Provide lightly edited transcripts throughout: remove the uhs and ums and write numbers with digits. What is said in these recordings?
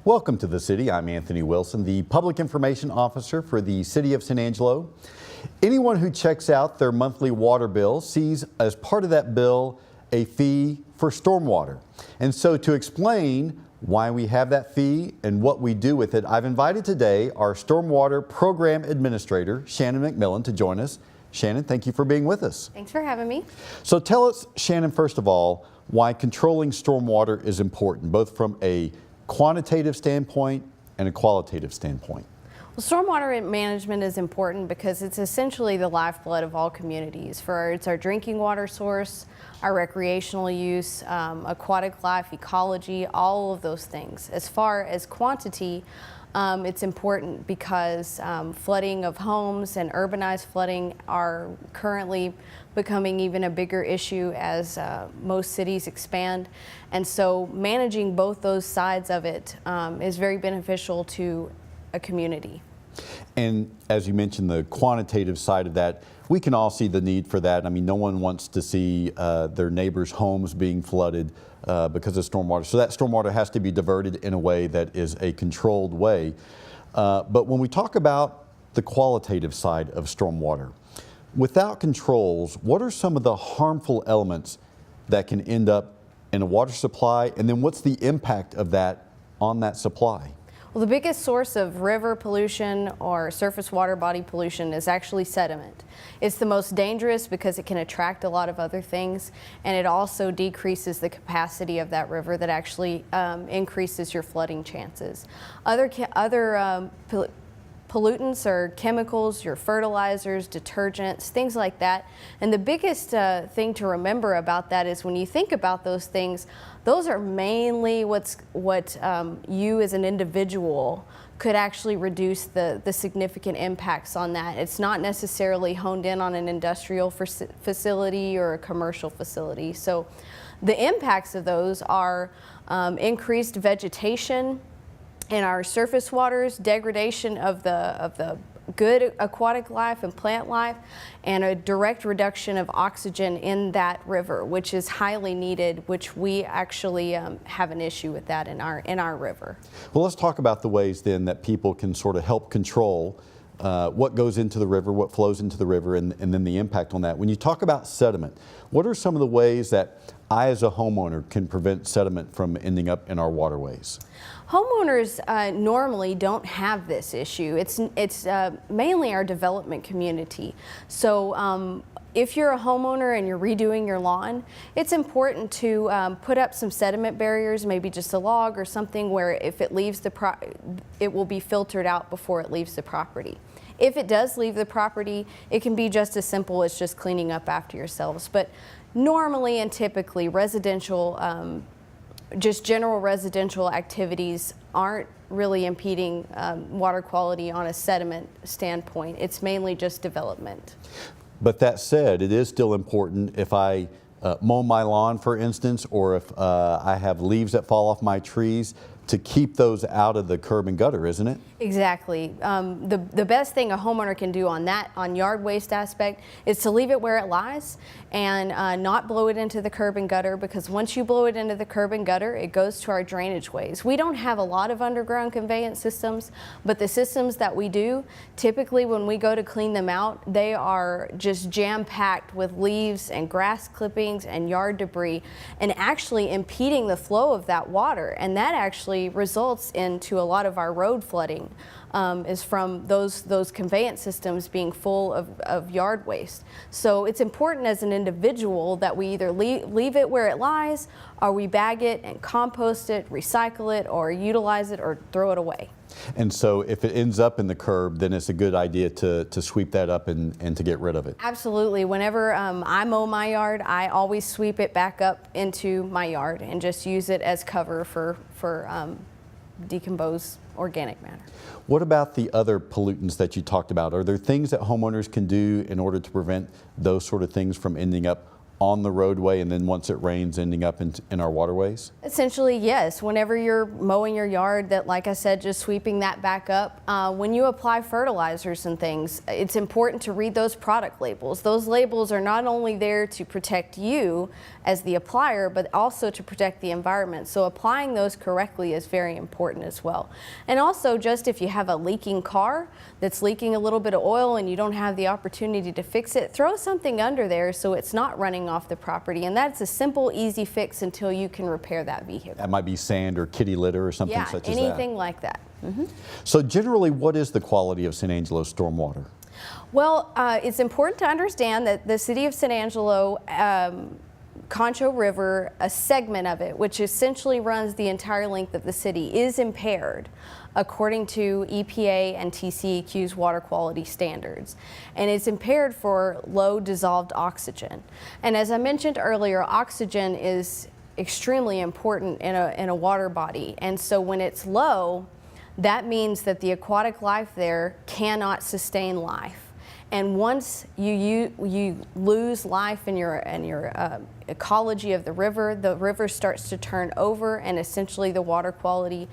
Welcome to the City. I'm Anthony Wilson, the Public Information Officer for the City of San Angelo. Anyone who checks out their monthly water bill sees as part of that bill a fee for stormwater. And so to explain why we have that fee and what we do with it, I've invited today our Stormwater Program Administrator, Shannon McMillan, to join us. Shannon, thank you for being with us. Thanks for having me. So tell us, Shannon, first of all, why controlling stormwater is important, both from a quantitative standpoint and a qualitative standpoint. Well, stormwater management is important because it's essentially the lifeblood of all communities. It's our drinking water source, our recreational use, aquatic life, ecology, all of those things. As far as quantity, it's important because flooding of homes and urbanized flooding are currently becoming even a bigger issue as most cities expand. And so managing both those sides of it is very beneficial to a community. And as you mentioned, the quantitative side of that, we can all see the need for that. I mean, no one wants to see their neighbors' homes being flooded because of stormwater. So that stormwater has to be diverted in a way that is a controlled way. But when we talk about the qualitative side of stormwater, without controls, what are some of the harmful elements that can end up in a water supply? And then what's the impact of that on that supply? Well, the biggest source of river pollution or surface water body pollution is actually sediment. It's the most dangerous because it can attract a lot of other things, and it also decreases the capacity of that river that actually increases your flooding chances. Other pollutants are chemicals, your fertilizers, detergents, things like that. And the biggest thing to remember about that is when you think about those things, those are mainly what you as an individual could actually reduce the significant impacts on that. It's not necessarily honed in on an industrial facility or a commercial facility. So the impacts of those are increased vegetation in our surface waters, degradation of the good aquatic life and plant life, and a direct reduction of oxygen in that river, which is highly needed, which we actually have an issue with that in our river. Well, let's talk about the ways then that people can sort of help control what goes into the river, what flows into the river, and then the impact on that. When you talk about sediment, what are some of the ways that I as a homeowner can prevent sediment from ending up in our waterways? Homeowners normally don't have this issue. It's mainly our development community. So if you're a homeowner and you're redoing your lawn, it's important to put up some sediment barriers, maybe just a log or something where if it leaves it will be filtered out before it leaves the property. If it does leave the property, it can be just as simple as just cleaning up after yourselves. But normally and typically residential, just general residential activities aren't really impeding water quality on a sediment standpoint. It's mainly just development. But that said, it is still important if I mow my lawn, for instance, or if I have leaves that fall off my trees, to keep those out of the curb and gutter, isn't it? Exactly. The best thing a homeowner can do on yard waste aspect is to leave it where it lies and not blow it into the curb and gutter, because once you blow it into the curb and gutter, it goes to our drainage ways. We don't have a lot of underground conveyance systems, but the systems that we do, typically when we go to clean them out, they are just jam-packed with leaves and grass clippings and yard debris, and actually impeding the flow of that water. And that actually results into a lot of our road flooding is from those conveyance systems being full of yard waste. So it's important as an individual that we either leave it where it lies, or we bag it and compost it, recycle it, or utilize it, or throw it away. And so if it ends up in the curb, then it's a good idea to sweep that up and to get rid of it. Absolutely. Whenever I mow my yard, I always sweep it back up into my yard and just use it as cover for decomposed organic matter. What about the other pollutants that you talked about? Are there things that homeowners can do in order to prevent those sort of things from ending up on the roadway and then once it rains ending up in our waterways? Essentially, yes. Whenever you're mowing your yard, that, like I said, just sweeping that back up. When you apply fertilizers and things, it's important to read those product labels. Those labels are not only there to protect you as the applier, but also to protect the environment. So applying those correctly is very important as well. And also, just if you have a leaking car that's leaking a little bit of oil and you don't have the opportunity to fix it, throw something under there so it's not running off the property. And that's a simple, easy fix until you can repair that vehicle. That might be sand or kitty litter or something such as that. Yeah, anything like that. So generally, what is the quality of San Angelo stormwater? Well, it's important to understand that the city of San Angelo, Concho River, a segment of it, which essentially runs the entire length of the city, is impaired according to EPA and TCEQ's water quality standards. And it's impaired for low dissolved oxygen. And as I mentioned earlier, oxygen is extremely important in a water body. And so when it's low, that means that the aquatic life there cannot sustain life. And once you lose life in your ecology of the river starts to turn over, and essentially the water quality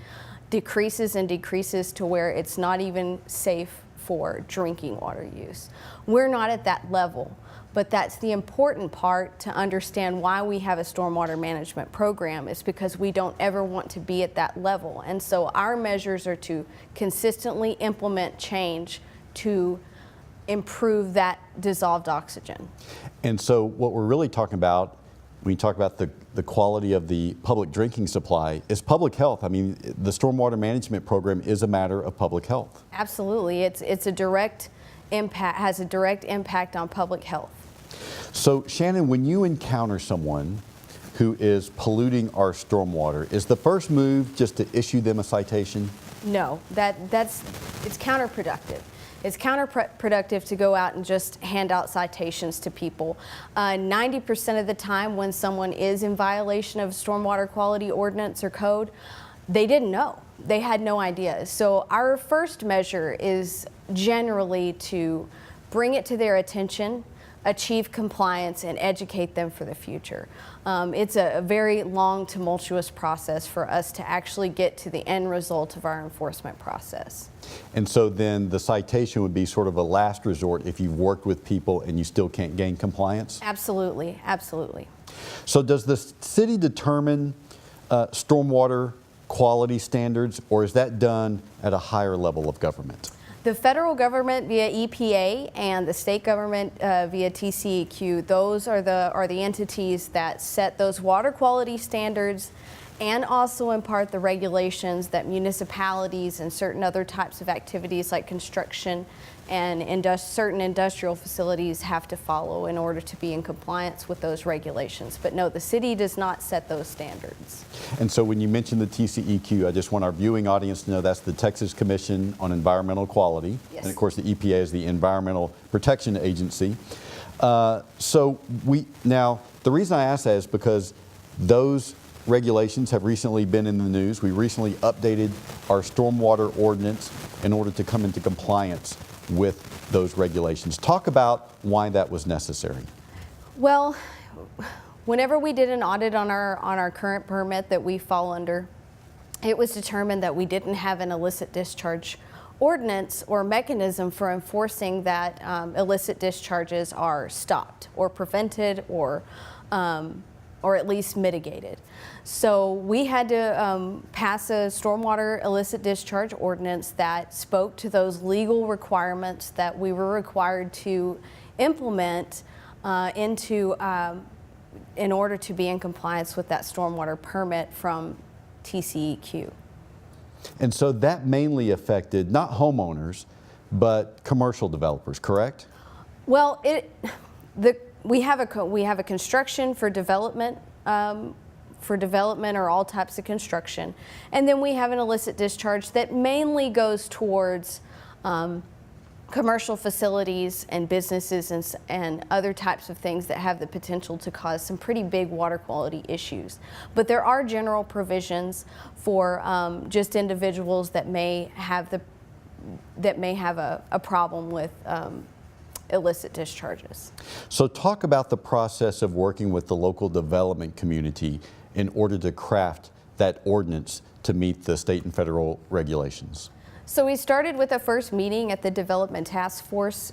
decreases and decreases to where it's not even safe for drinking water use. We're not at that level, but that's the important part to understand why we have a stormwater management program, is because we don't ever want to be at that level. And so our measures are to consistently implement change to improve that dissolved oxygen. And so what we're really talking about when you talk about the quality of the public drinking supply is public health. I mean, the stormwater management program is a matter of public health. Absolutely. It's a direct impact, has a direct impact on public health. So Shannon, when you encounter someone who is polluting our stormwater, is the first move just to issue them a citation? No, it's counterproductive. It's counterproductive to go out and just hand out citations to people. 90% of the time when someone is in violation of stormwater quality ordinance or code, they didn't know. They had no idea. So our first measure is generally to bring it to their attention, achieve compliance, and educate them for the future. It's a very long, tumultuous process for us to actually get to the end result of our enforcement process. And so then the citation would be sort of a last resort if you've worked with people and you still can't gain compliance? Absolutely, absolutely. So does the city determine stormwater quality standards, or is that done at a higher level of government? The federal government via EPA and the state government via TCEQ, those are the entities that set those water quality standards, and also impart the regulations that municipalities and certain other types of activities like construction and certain industrial facilities have to follow in order to be in compliance with those regulations. But no, the city does not set those standards. And so when you mention the TCEQ, I just want our viewing audience to know that's the Texas Commission on Environmental Quality. Yes. And of course the EPA is the Environmental Protection Agency. Now the reason I ask that is because those regulations have recently been in the news. We recently updated our stormwater ordinance in order to come into compliance with those regulations. Talk about why that was necessary. Well, whenever we did an audit on our current permit that we fall under, it was determined that we didn't have an illicit discharge ordinance or mechanism for enforcing that illicit discharges are stopped or prevented or at least mitigated. So we had to pass a stormwater illicit discharge ordinance that spoke to those legal requirements that we were required to implement in order to be in compliance with that stormwater permit from TCEQ. And so that mainly affected not homeowners, but commercial developers, correct? Well, we have a construction for development or all types of construction, and then we have an illicit discharge that mainly goes towards commercial facilities and businesses and other types of things that have the potential to cause some pretty big water quality issues. But there are general provisions for just individuals that may have a problem with illicit discharges. So talk about the process of working with the local development community in order to craft that ordinance to meet the state and federal regulations. So we started with a first meeting at the Development Task Force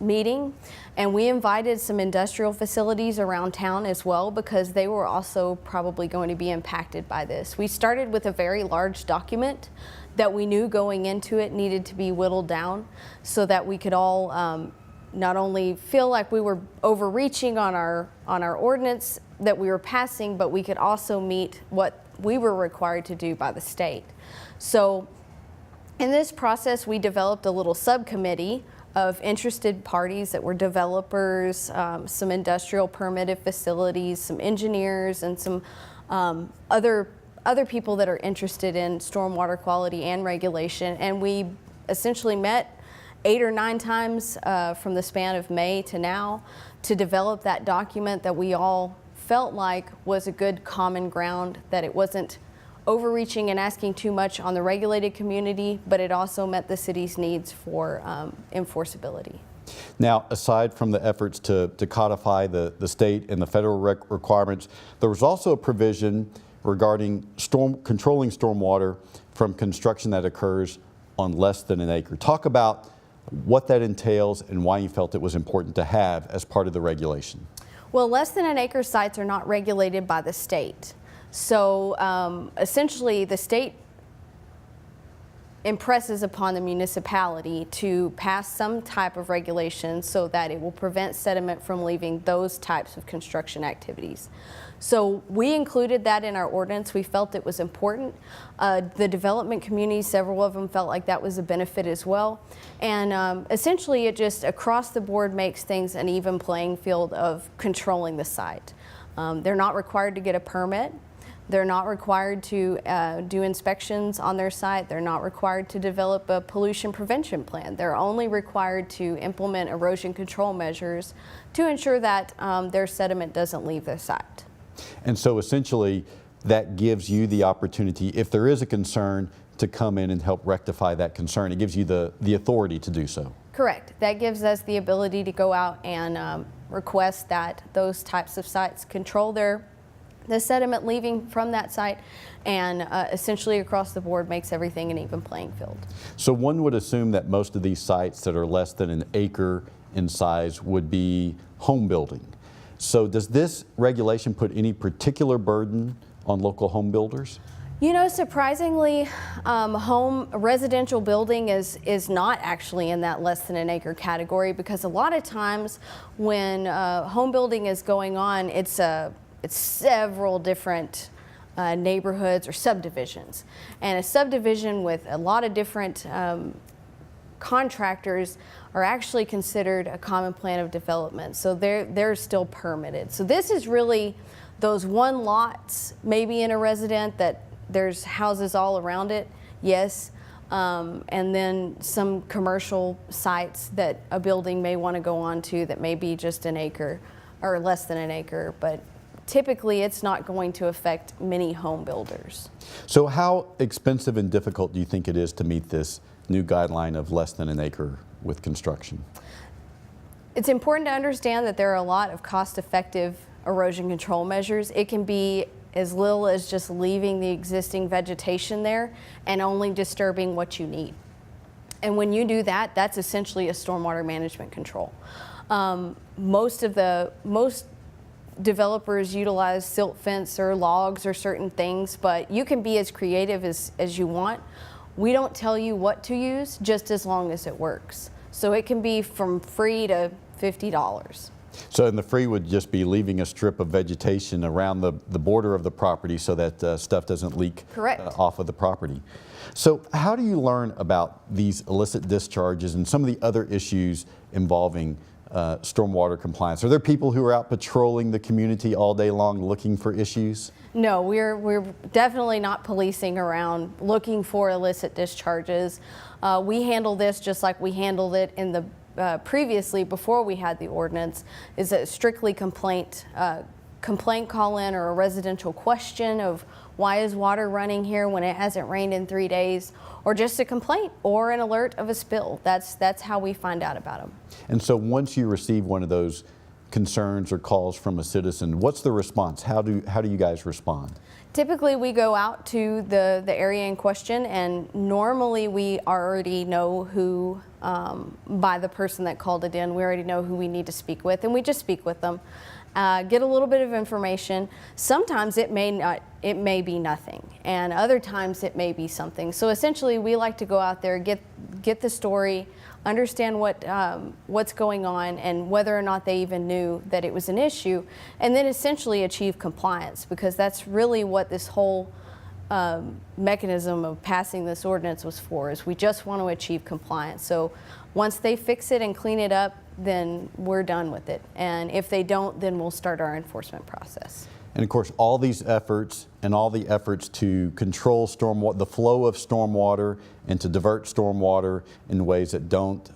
meeting, and we invited some industrial facilities around town as well because they were also probably going to be impacted by this. We started with a very large document that we knew going into it needed to be whittled down so that we could all not only feel like we were overreaching on our ordinance that we were passing, but we could also meet what we were required to do by the state. So in this process, we developed a little subcommittee of interested parties that were developers, some industrial permitted facilities, some engineers, and some other people that are interested in stormwater quality and regulation. And we essentially met 8 or 9 times from the span of May to now to develop that document that we all felt like was a good common ground, that it wasn't overreaching and asking too much on the regulated community, but it also met the city's needs for enforceability. Now, aside from the efforts to codify the state and the federal requirements, there was also a provision regarding controlling stormwater from construction that occurs on less than an acre. Talk about what that entails and why you felt it was important to have as part of the regulation. Well, less than an acre sites are not regulated by the state. So essentially the state impresses upon the municipality to pass some type of regulation so that it will prevent sediment from leaving those types of construction activities. So we included that in our ordinance. We felt it was important. The development community, several of them felt like that was a benefit as well. And essentially it just across the board makes things an even playing field of controlling the site. They're not required to get a permit. They're not required to do inspections on their site. They're not required to develop a pollution prevention plan. They're only required to implement erosion control measures to ensure that their sediment doesn't leave their site. And so essentially that gives you the opportunity, if there is a concern, to come in and help rectify that concern. It gives you the authority to do so. Correct. That gives us the ability to go out and request that those types of sites control the sediment leaving from that site, and essentially across the board makes everything an even playing field. So one would assume that most of these sites that are less than an acre in size would be home building. So does this regulation put any particular burden on local home builders? You know, surprisingly, residential building is not actually in that less than an acre category, because a lot of times when home building is going on, it's several different neighborhoods or subdivisions. And a subdivision with a lot of different contractors are actually considered a common plan of development. So they're still permitted. So this is really those one lots, maybe in a resident that there's houses all around it, yes. And then some commercial sites that a building may want to go on to that may be just an acre or less than an acre, but typically it's not going to affect many home builders. So how expensive and difficult do you think it is to meet this new guideline of less than an acre with construction? It's important to understand that there are a lot of cost-effective erosion control measures. It can be as little as just leaving the existing vegetation there and only disturbing what you need. And when you do that, that's essentially a stormwater management control. Most developers utilize silt fence or logs or certain things, but you can be as creative as you want. We don't tell you what to use, just as long as it works. So it can be from free to $50. So and the free would just be leaving a strip of vegetation around the border of the property so that stuff doesn't leak off of the property. So how do you learn about these illicit discharges and some of the other issues involving stormwater compliance? Are there people who are out patrolling the community all day long looking for issues? No, we're definitely not policing around looking for illicit discharges. We handle this just like we handled it in the previously before we had the ordinance, is a strictly complaint complaint call in or a residential question of why is water running here when it hasn't rained in 3 days, or just a complaint or an alert of a spill. That's how we find out about them. And so once you receive one of those concerns or calls from a citizen, what's the response? How do you guys respond? Typically we go out to the area in question, and normally we already know who, by the person that called it in, we already know who we need to speak with, and we just speak with them. Get a little bit of information. Sometimes it may be nothing, and other times it may be something. So essentially we like to go out there, get the story, understand what's going on and whether or not they even knew that it was an issue, and then essentially achieve compliance, because that's really what this whole mechanism of passing this ordinance was for, is we just want to achieve compliance. So once they fix it and clean it up, then we're done with it. And if they don't, then we'll start our enforcement process. And of course, all these efforts and all the efforts to control the flow of stormwater and to divert stormwater in ways that don't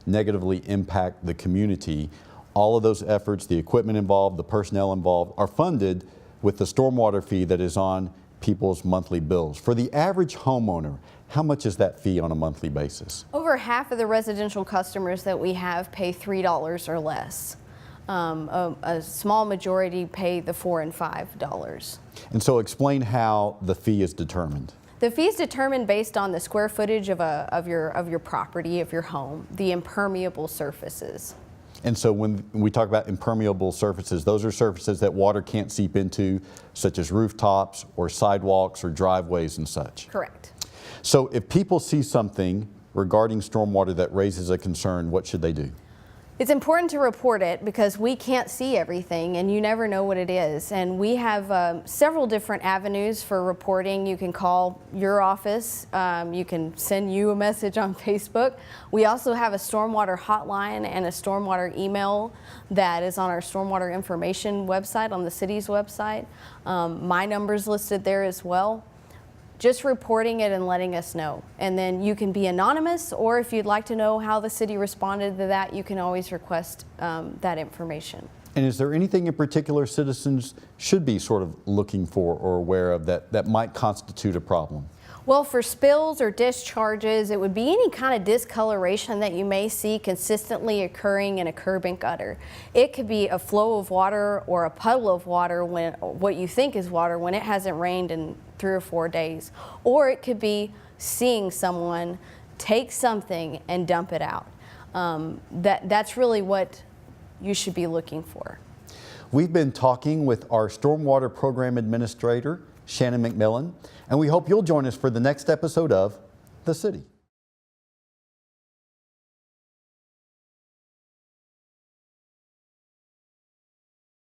negatively impact the community, all of those efforts, the equipment involved, the personnel involved, are funded with the stormwater fee that is on people's monthly bills. For the average homeowner, how much is that fee on a monthly basis? Over half of the residential customers that we have pay $3 or less. A small majority pay the $4 and $5. And so explain how the fee is determined. The fee is determined based on the square footage of your property, of your home, the impermeable surfaces. And so when we talk about impermeable surfaces, those are surfaces that water can't seep into, such as rooftops or sidewalks or driveways and such. Correct. So if people see something regarding stormwater that raises a concern, what should they do? It's important to report it, because we can't see everything and you never know what it is. And we have several different avenues for reporting. You can call your office, you can send you a message on Facebook. We also have a stormwater hotline and a stormwater email that is on our stormwater information website, on the city's website. My number's listed there as well. Just reporting it and letting us know. And then you can be anonymous, or if you'd like to know how the city responded to that, you can always request that information. And is there anything in particular citizens should be sort of looking for or aware of that might constitute a problem? Well, for spills or discharges, it would be any kind of discoloration that you may see consistently occurring in a curb and gutter. It could be a flow of water or a puddle of water, when what you think is water, when it hasn't rained in 3 or 4 days. Or it could be seeing someone take something and dump it out. That's really what you should be looking for. We've been talking with our Stormwater Program Administrator, Shannon McMillan, and we hope you'll join us for the next episode of The City.